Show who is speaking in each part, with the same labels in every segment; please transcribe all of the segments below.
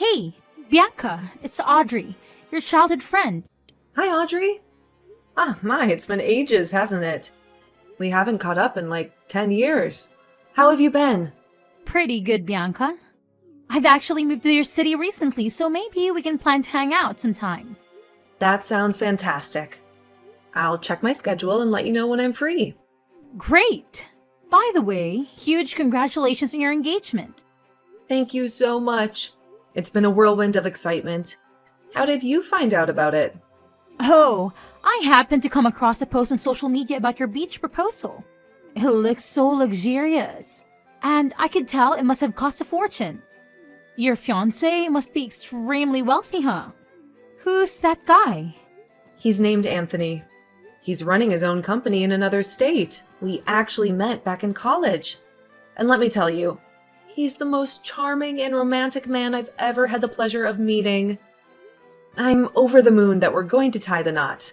Speaker 1: Hey, Bianca, it's Audrey, your childhood friend.
Speaker 2: Hi, Audrey. It's been ages, hasn't it? We haven't caught up in like 10 years. How have you been?
Speaker 1: Pretty good, Bianca. I've actually moved to your city recently, so maybe we can plan to hang out sometime.
Speaker 2: That sounds fantastic. I'll check my schedule and let you know when I'm free.
Speaker 1: Great! By the way, huge congratulations on your engagement.
Speaker 2: Thank you so much. It's been a whirlwind of excitement. How did you find out about it?
Speaker 1: Oh, I happened to come across a post on social media about your beach proposal. It looks so luxurious, and I could tell it must have cost a fortune. Your fiancé must be extremely wealthy, huh? Who's that guy?
Speaker 2: He's named Anthony. He's running his own company in another state. We actually met back in college. And let me tell you, he's the most charming and romantic man I've ever had the pleasure of meeting. I'm over the moon that we're going to tie the knot.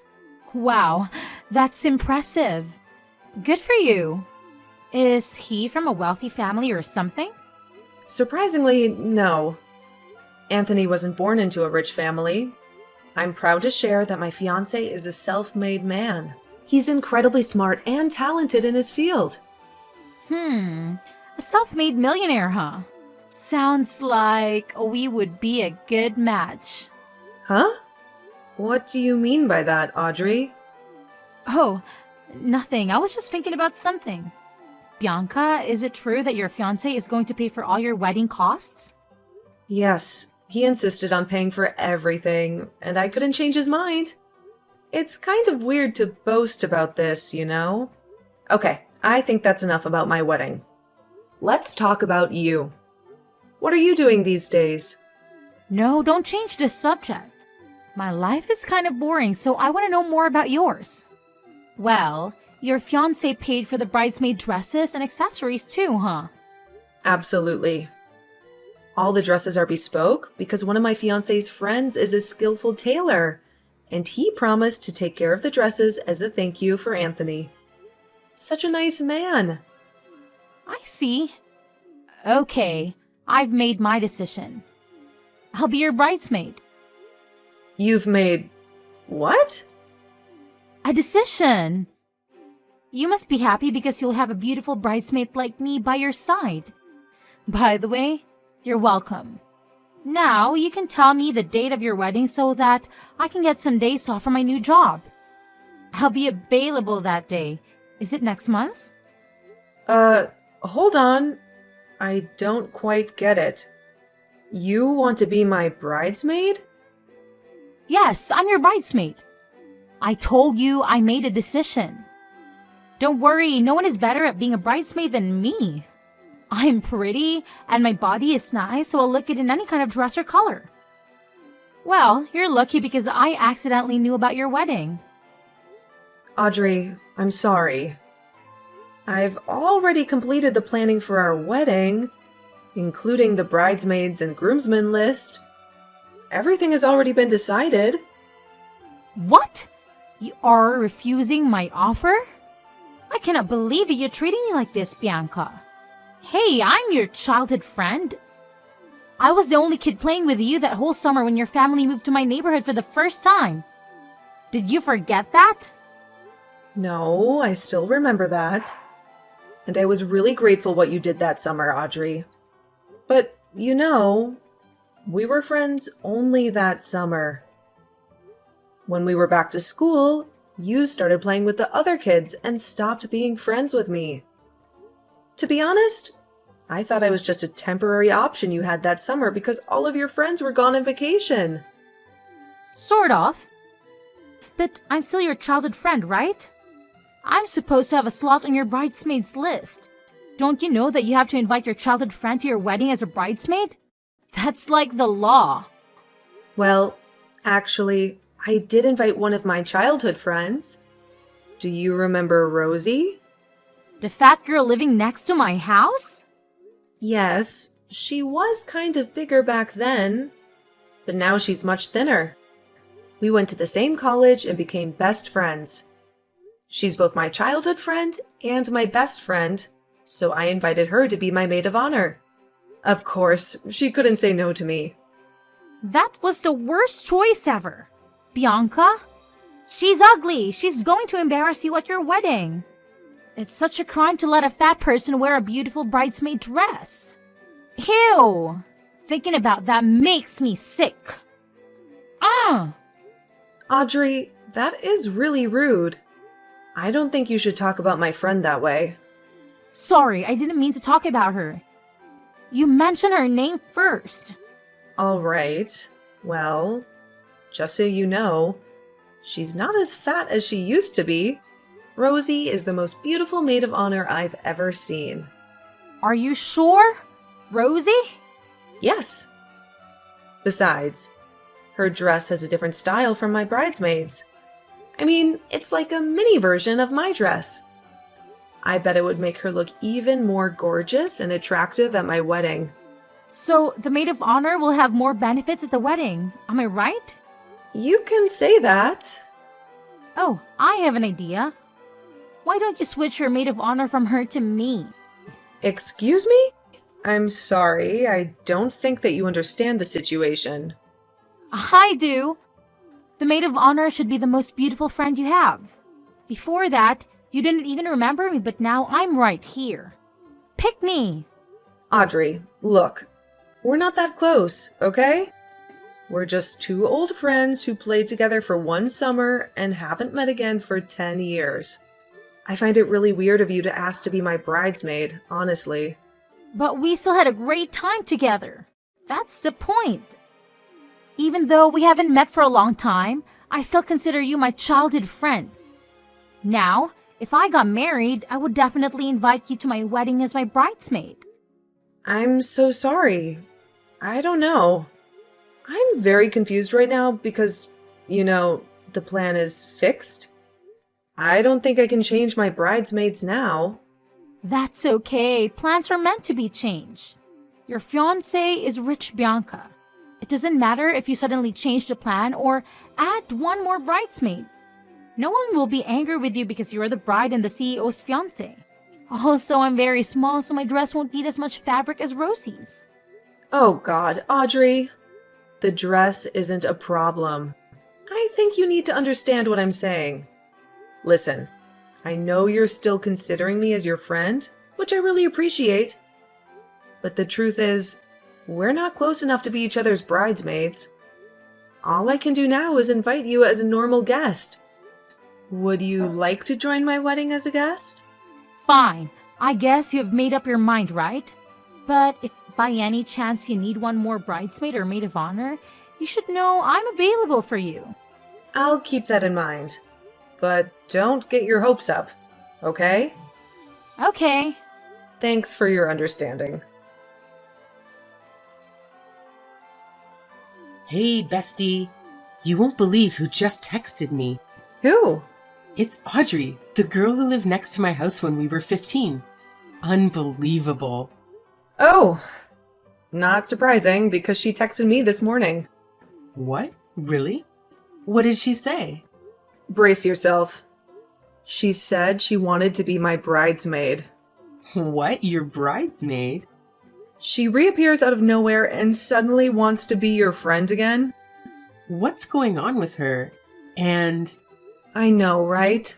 Speaker 1: Wow, that's impressive. Good for you. Is he from a wealthy family or something?
Speaker 2: Surprisingly, no. Anthony wasn't born into a rich family. I'm proud to share that my fiancé is a self-made man. He's incredibly smart and talented in his field.
Speaker 1: A self-made millionaire, huh? Sounds like we would be a good match.
Speaker 2: Huh? What do you mean by that, Audrey?
Speaker 1: Oh, nothing. I was just thinking about something. Bianca, is it true that your fiancé is going to pay for all your wedding costs?
Speaker 2: Yes, he insisted on paying for everything, and I couldn't change his mind. It's kind of weird to boast about this, you know? Okay, I think that's enough about my wedding. Let's talk about you. What are you doing these days?
Speaker 1: No, don't change the subject. My life is kind of boring, so I want to know more about yours. Well, your fiancé paid for the bridesmaid dresses and accessories too, huh?
Speaker 2: Absolutely. All the dresses are bespoke because one of my fiancé's friends is a skillful tailor, and he promised to take care of the dresses as a thank you for Anthony. Such a nice man.
Speaker 1: I see. Okay, I've made my decision. I'll be your bridesmaid.
Speaker 2: You've made what?
Speaker 1: A decision. You must be happy because you'll have a beautiful bridesmaid like me by your side. By the way, you're welcome. Now you can tell me the date of your wedding so that I can get some days off from my new job. I'll be available that day. Is it next month?
Speaker 2: Hold on. I don't quite get it. You want to be my bridesmaid?
Speaker 1: Yes, I'm your bridesmaid. I told you I made a decision. Don't worry, no one is better at being a bridesmaid than me. I'm pretty, and my body is nice, so I'll look good in any kind of dress or color. Well, you're lucky because I accidentally knew about your wedding.
Speaker 2: Audrey, I'm sorry. I've already completed the planning for our wedding, including the bridesmaids and groomsmen list. Everything has already been decided.
Speaker 1: What? You are refusing my offer? I cannot believe that you're treating me like this, Bianca. Hey, I'm your childhood friend. I was the only kid playing with you that whole summer when your family moved to my neighborhood for the first time. Did you forget that?
Speaker 2: No, I still remember that. And I was really grateful what you did that summer, Audrey. But, you know, we were friends only that summer. When we were back to school, you started playing with the other kids and stopped being friends with me. To be honest, I thought I was just a temporary option you had that summer because all of your friends were gone on vacation.
Speaker 1: Sort of. But I'm still your childhood friend, right? I'm supposed to have a slot on your bridesmaids list. Don't you know that you have to invite your childhood friend to your wedding as a bridesmaid? That's like the law.
Speaker 2: Well, actually, I did invite one of my childhood friends. Do you remember Rosie?
Speaker 1: The fat girl living next to my house?
Speaker 2: Yes, she was kind of bigger back then, but now she's much thinner. We went to the same college and became best friends. She's both my childhood friend and my best friend, so I invited her to be my maid of honor. Of course, she couldn't say no to me.
Speaker 1: That was the worst choice ever. Bianca? She's ugly. She's going to embarrass you at your wedding. It's such a crime to let a fat person wear a beautiful bridesmaid dress. Ew! Thinking about that makes me sick.
Speaker 2: Audrey, that is really rude. I don't think you should talk about my friend that way.
Speaker 1: Sorry, I didn't mean to talk about her. You mentioned her name first.
Speaker 2: All right. Well, just so you know, she's not as fat as she used to be. Rosie is the most beautiful maid of honor I've ever seen.
Speaker 1: Are you sure? Rosie?
Speaker 2: Yes. Besides, her dress has a different style from my bridesmaids. I mean, it's like a mini version of my dress. I bet it would make her look even more gorgeous and attractive at my wedding.
Speaker 1: So the maid of honor will have more benefits at the wedding. Am I right?
Speaker 2: You can say that.
Speaker 1: Oh, I have an idea. Why don't you switch your maid of honor from her to me?
Speaker 2: Excuse me? I'm sorry, I don't think that you understand the situation.
Speaker 1: I do. The maid of honor should be the most beautiful friend you have. Before that, you didn't even remember me, but now I'm right here. Pick me.
Speaker 2: Audrey, look, we're not that close, okay? We're just two old friends who played together for one summer and haven't met again for 10 years. I find it really weird of you to ask to be my bridesmaid, honestly.
Speaker 1: But we still had a great time together. That's the point. Even though we haven't met for a long time, I still consider you my childhood friend. Now, if I got married, I would definitely invite you to my wedding as my bridesmaid.
Speaker 2: I'm so sorry. I don't know. I'm very confused right now because, the plan is fixed. I don't think I can change my bridesmaids now.
Speaker 1: That's okay. Plans are meant to be changed. Your fiancé is rich, Bianca. It doesn't matter if you suddenly change the plan or add one more bridesmaid. No one will be angry with you because you're the bride and the CEO's fiancé. Also, I'm very small, so my dress won't need as much fabric as Rosie's.
Speaker 2: Oh God, Audrey. The dress isn't a problem. I think you need to understand what I'm saying. Listen, I know you're still considering me as your friend, which I really appreciate. But the truth is, we're not close enough to be each other's bridesmaids. All I can do now is invite you as a normal guest. Would you like to join my wedding as a guest?
Speaker 1: Fine. I guess you have made up your mind, right? But if by any chance you need one more bridesmaid or maid of honor, you should know I'm available for you.
Speaker 2: I'll keep that in mind. But don't get your hopes up, okay?
Speaker 1: Okay.
Speaker 2: Thanks for your understanding.
Speaker 3: Hey, bestie. You won't believe who just texted me.
Speaker 2: Who?
Speaker 3: It's Audrey, the girl who lived next to my house when we were 15. Unbelievable.
Speaker 2: Oh, not surprising because she texted me this morning.
Speaker 3: What? Really? What did she say?
Speaker 2: Brace yourself. She said she wanted to be my bridesmaid.
Speaker 3: What? Your bridesmaid?
Speaker 2: She reappears out of nowhere and suddenly wants to be your friend again?
Speaker 3: What's going on with her? And...
Speaker 2: I know, right?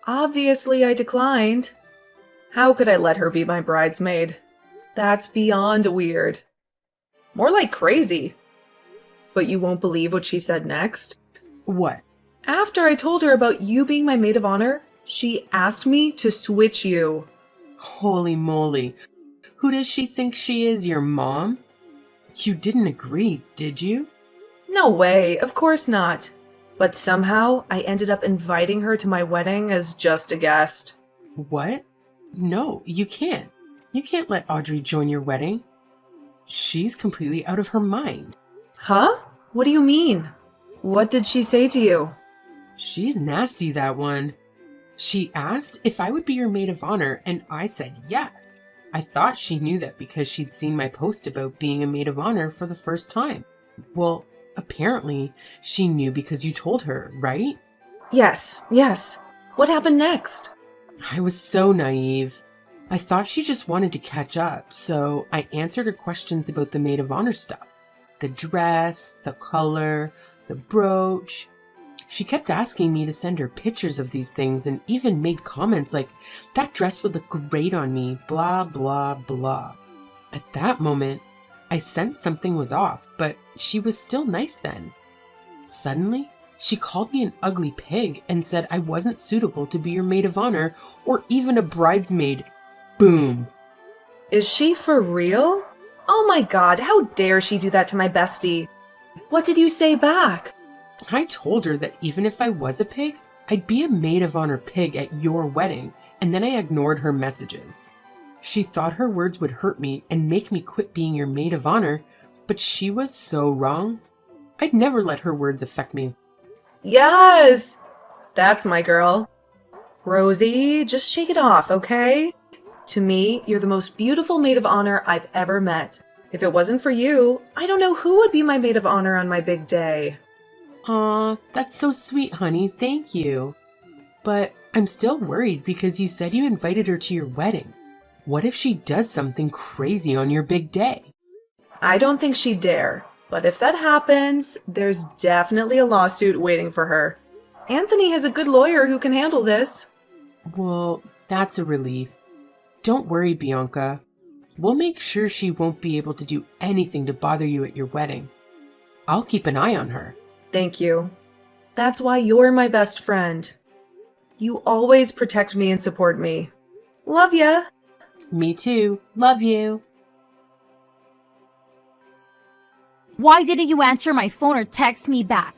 Speaker 2: Obviously I declined. How could I let her be my bridesmaid? That's beyond weird. More like crazy. But you won't believe what she said next?
Speaker 3: What?
Speaker 2: After I told her about you being my maid of honor, she asked me to switch you.
Speaker 3: Holy moly. Who does she think she is, your mom? You didn't agree, did you?
Speaker 2: No way, of course not. But somehow I ended up inviting her to my wedding as just a guest.
Speaker 3: What? No, you can't. You can't let Audrey join your wedding. She's completely out of her mind.
Speaker 2: Huh? What do you mean? What did she say to you?
Speaker 3: She's nasty, that one. She asked if I would be your maid of honor, and I said yes. I thought she knew that because she'd seen my post about being a maid of honor for the first time. Well, apparently, she knew because you told her, right?
Speaker 2: Yes. What happened next?
Speaker 3: I was so naive. I thought she just wanted to catch up, so I answered her questions about the maid of honor stuff. The dress, the color, the brooch. She kept asking me to send her pictures of these things and even made comments like, "That dress would look great on me, blah, blah, blah." At that moment, I sensed something was off, but she was still nice then. Suddenly, she called me an ugly pig and said I wasn't suitable to be your maid of honor or even a bridesmaid. Boom.
Speaker 2: Is she for real? Oh my god, how dare she do that to my bestie? What did you say back?
Speaker 3: I told her that even if I was a pig, I'd be a maid of honor pig at your wedding, and then I ignored her messages. She thought her words would hurt me and make me quit being your maid of honor, but she was so wrong. I'd never let her words affect me.
Speaker 2: Yes! That's my girl. Rosie, just shake it off, okay? To me, you're the most beautiful maid of honor I've ever met. If it wasn't for you, I don't know who would be my maid of honor on my big day.
Speaker 3: Aw, that's so sweet, honey. Thank you. But I'm still worried because you said you invited her to your wedding. What if she does something crazy on your big day?
Speaker 2: I don't think she'd dare, but if that happens, there's definitely a lawsuit waiting for her. Anthony has a good lawyer who can handle this.
Speaker 3: Well, that's a relief. Don't worry, Bianca. We'll make sure she won't be able to do anything to bother you at your wedding. I'll keep an eye on her.
Speaker 2: Thank you. That's why you're my best friend. You always protect me and support me. Love ya!
Speaker 3: Me too. Love you.
Speaker 1: Why didn't you answer my phone or text me back?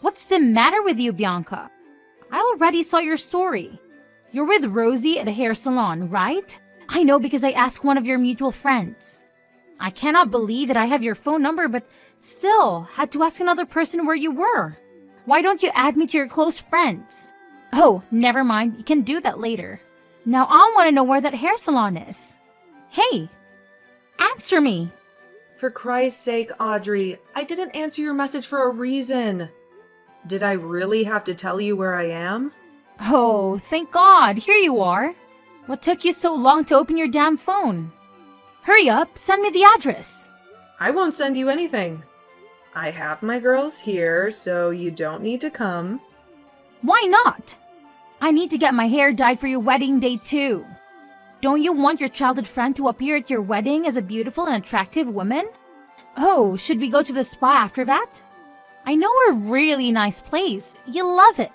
Speaker 1: What's the matter with you, Bianca? I already saw your story. You're with Rosie at a hair salon, right? I know because I asked one of your mutual friends. I cannot believe that I have your phone number, but still had to ask another person where you were. Why don't you add me to your close friends? Oh, never mind. You can do that later. Now I want to know where that hair salon is. Hey, answer me.
Speaker 2: For Christ's sake, Audrey, I didn't answer your message for a reason. Did I really have to tell you where I am?
Speaker 1: Oh, thank God. Here you are. What took you so long to open your damn phone? Hurry up, send me the address.
Speaker 2: I won't send you anything. I have my girls here, so you don't need to come.
Speaker 1: Why not? I need to get my hair dyed for your wedding day too. Don't you want your childhood friend to appear at your wedding as a beautiful and attractive woman? Oh, should we go to the spa after that? I know a really nice place. You'll love it.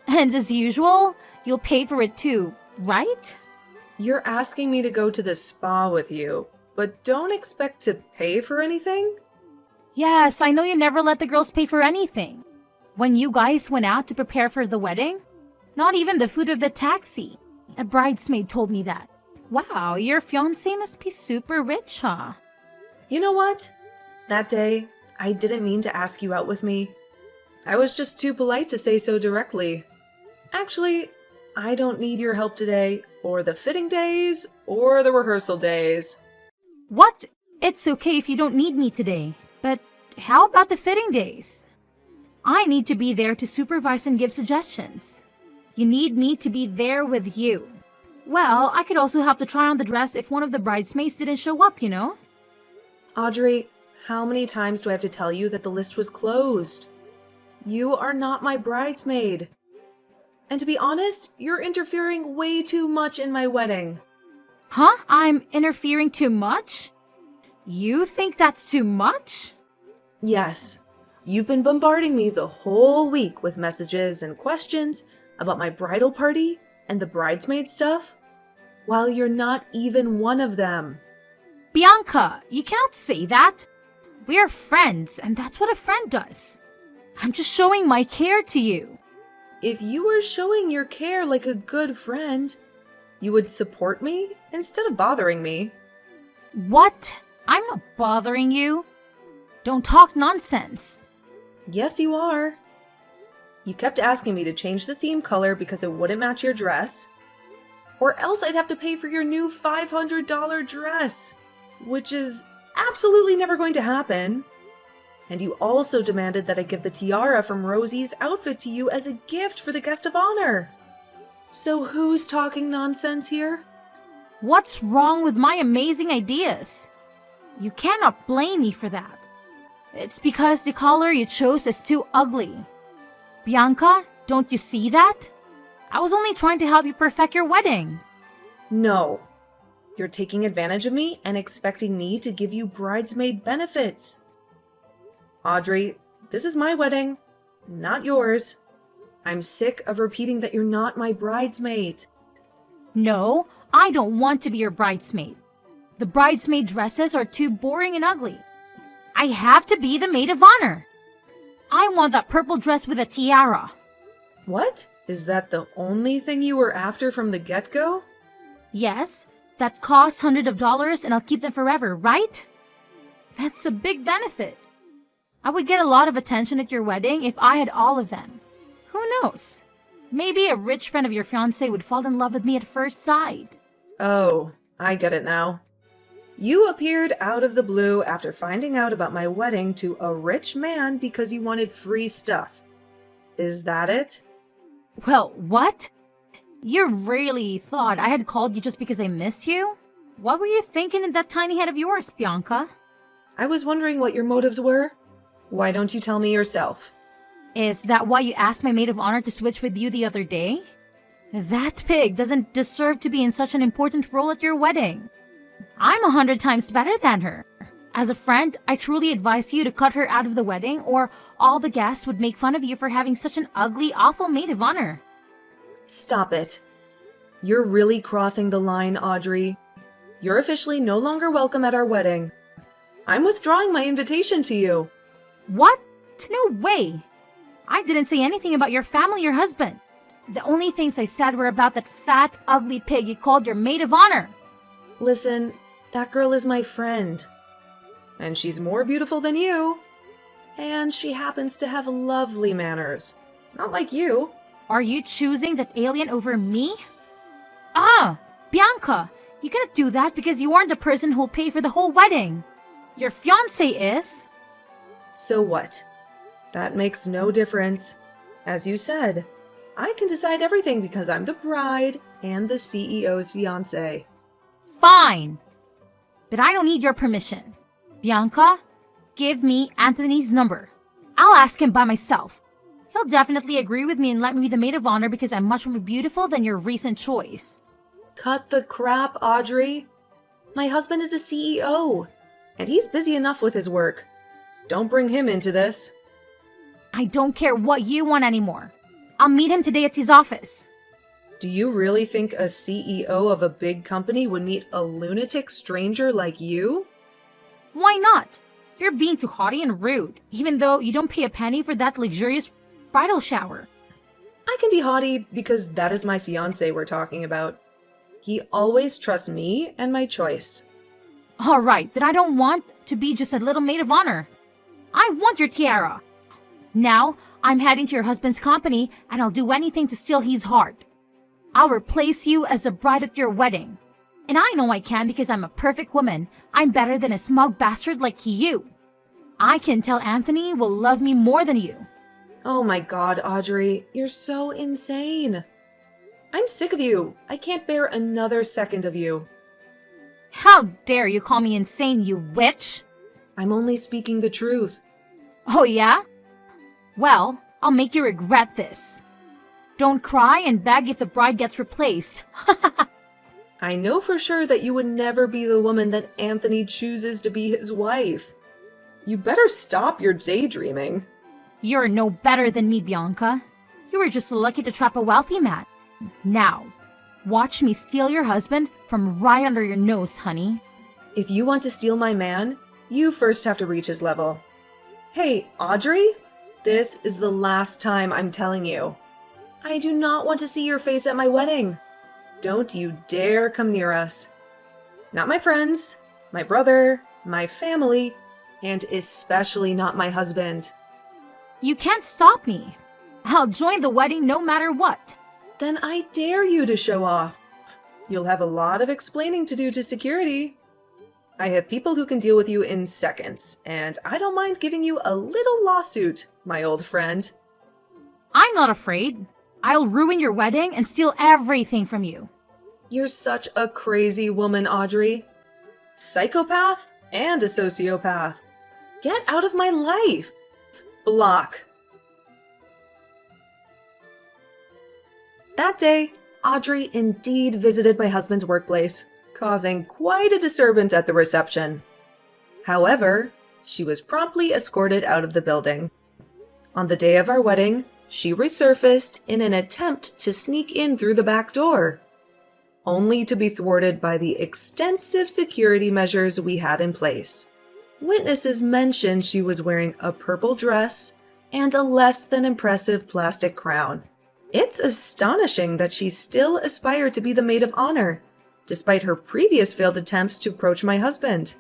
Speaker 1: And as usual, you'll pay for it too, right?
Speaker 2: You're asking me to go to the spa with you, but don't expect to pay for anything?
Speaker 1: Yes, I know you never let the girls pay for anything. When you guys went out to prepare for the wedding, not even the food of the taxi. A bridesmaid told me that. Wow, your fiancé must be super rich, huh?
Speaker 2: You know what? That day, I didn't mean to ask you out with me. I was just too polite to say so directly. Actually, I don't need your help today, or the fitting days, or the rehearsal days.
Speaker 1: What? It's okay if you don't need me today. But how about the fitting days? I need to be there to supervise and give suggestions. You need me to be there with you. Well, I could also help to try on the dress if one of the bridesmaids didn't show up, you know?
Speaker 2: Audrey, how many times do I have to tell you that the list was closed? You are not my bridesmaid. And to be honest, you're interfering way too much in my wedding.
Speaker 1: Huh? I'm interfering too much? You think that's too much?
Speaker 2: Yes. You've been bombarding me the whole week with messages and questions about my bridal party and the bridesmaid stuff, while you're not even one of them.
Speaker 1: Bianca, you cannot say that. We're friends, and that's what a friend does. I'm just showing my care to you.
Speaker 2: If you were showing your care like a good friend, you would support me instead of bothering me.
Speaker 1: What? I'm not bothering you. Don't talk nonsense.
Speaker 2: Yes, you are. You kept asking me to change the theme color because it wouldn't match your dress, or else I'd have to pay for your new $500 dress, which is absolutely never going to happen. And you also demanded that I give the tiara from Rosie's outfit to you as a gift for the guest of honor. So who's talking nonsense here?
Speaker 1: What's wrong with my amazing ideas? You cannot blame me for that. It's because the color you chose is too ugly. Bianca, don't you see that? I was only trying to help you perfect your wedding.
Speaker 2: No. You're taking advantage of me and expecting me to give you bridesmaid benefits. Audrey, this is my wedding, not yours. I'm sick of repeating that you're not my bridesmaid.
Speaker 1: No, I don't want to be your bridesmaid. The bridesmaid dresses are too boring and ugly. I have to be the maid of honor. I want that purple dress with a tiara.
Speaker 2: What? Is that the only thing you were after from the get-go?
Speaker 1: Yes, that costs hundreds of dollars and I'll keep them forever, right? That's a big benefit. I would get a lot of attention at your wedding if I had all of them. Who knows? Maybe a rich friend of your fiancé would fall in love with me at first sight.
Speaker 2: Oh, I get it now. You appeared out of the blue after finding out about my wedding to a rich man because you wanted free stuff. Is that it?
Speaker 1: Well, what? You really thought I had called you just because I missed you? What were you thinking in that tiny head of yours, Bianca?
Speaker 2: I was wondering what your motives were. Why don't you tell me yourself?
Speaker 1: Is that why you asked my maid of honor to switch with you the other day? That pig doesn't deserve to be in such an important role at your wedding. I'm 100 times better than her. As a friend, I truly advise you to cut her out of the wedding or all the guests would make fun of you for having such an ugly, awful maid of honor.
Speaker 2: Stop it. You're really crossing the line, Audrey. You're officially no longer welcome at our wedding. I'm withdrawing my invitation to you.
Speaker 1: What? No way. I didn't say anything about your family or husband. The only things I said were about that fat, ugly pig you called your maid of honor.
Speaker 2: Listen, that girl is my friend. And she's more beautiful than you. And she happens to have lovely manners. Not like you.
Speaker 1: Are you choosing that alien over me? Ah, Bianca, you cannot do that because you aren't the person who'll pay for the whole wedding. Your fiancé is.
Speaker 2: So what? That makes no difference. As you said, I can decide everything because I'm the bride and the CEO's fiancé.
Speaker 1: Fine. But I don't need your permission. Bianca, give me Anthony's number. I'll ask him by myself. He'll definitely agree with me and let me be the maid of honor because I'm much more beautiful than your recent choice.
Speaker 2: Cut the crap, Audrey. My husband is a CEO, and he's busy enough with his work. Don't bring him into this.
Speaker 1: I don't care what you want anymore. I'll meet him today at his office.
Speaker 2: Do you really think a CEO of a big company would meet a lunatic stranger like you?
Speaker 1: Why not? You're being too haughty and rude, even though you don't pay a penny for that luxurious bridal shower.
Speaker 2: I can be haughty because that is my fiancé we're talking about. He always trusts me and my choice.
Speaker 1: All right, then I don't want to be just a little maid of honor. I want your tiara. Now, I'm heading to your husband's company and I'll do anything to steal his heart. I'll replace you as the bride at your wedding. And I know I can because I'm a perfect woman. I'm better than a smug bastard like you. I can tell Anthony will love me more than you.
Speaker 2: Oh my god, Audrey, you're so insane. I'm sick of you. I can't bear another second of you.
Speaker 1: How dare you call me insane, you witch?
Speaker 2: I'm only speaking the truth.
Speaker 1: Oh yeah? Well, I'll make you regret this. Don't cry and beg if the bride gets replaced.
Speaker 2: I know for sure that you would never be the woman that Anthony chooses to be his wife. You better stop your daydreaming.
Speaker 1: You're no better than me, Bianca. You were just lucky to trap a wealthy man. Now, watch me steal your husband from right under your nose, honey.
Speaker 2: If you want to steal my man, you first have to reach his level. Hey, Audrey? This is the last time I'm telling you. I do not want to see your face at my wedding. Don't you dare come near us. Not my friends, my brother, my family, and especially not my husband.
Speaker 1: You can't stop me. I'll join the wedding no matter what.
Speaker 2: Then I dare you to show off. You'll have a lot of explaining to do to security. I have people who can deal with you in seconds, and I don't mind giving you a little lawsuit, my old friend.
Speaker 1: I'm not afraid. I'll ruin your wedding and steal everything from you.
Speaker 2: You're such a crazy woman, Audrey. Psychopath and a sociopath. Get out of my life! Block. That day, Audrey indeed visited my husband's workplace, causing quite a disturbance at the reception. However, she was promptly escorted out of the building. On the day of our wedding, she resurfaced in an attempt to sneak in through the back door, only to be thwarted by the extensive security measures we had in place. Witnesses mentioned she was wearing a purple dress and a less than impressive plastic crown. It's astonishing that she still aspired to be the maid of honor, despite her previous failed attempts to approach my husband.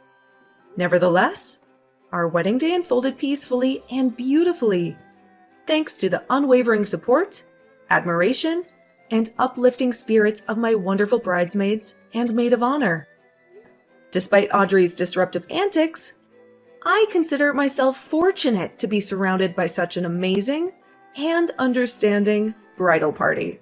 Speaker 2: Nevertheless, our wedding day unfolded peacefully and beautifully, thanks to the unwavering support, admiration, and uplifting spirits of my wonderful bridesmaids and maid of honor. Despite Audrey's disruptive antics, I consider myself fortunate to be surrounded by such an amazing and understanding bridal party.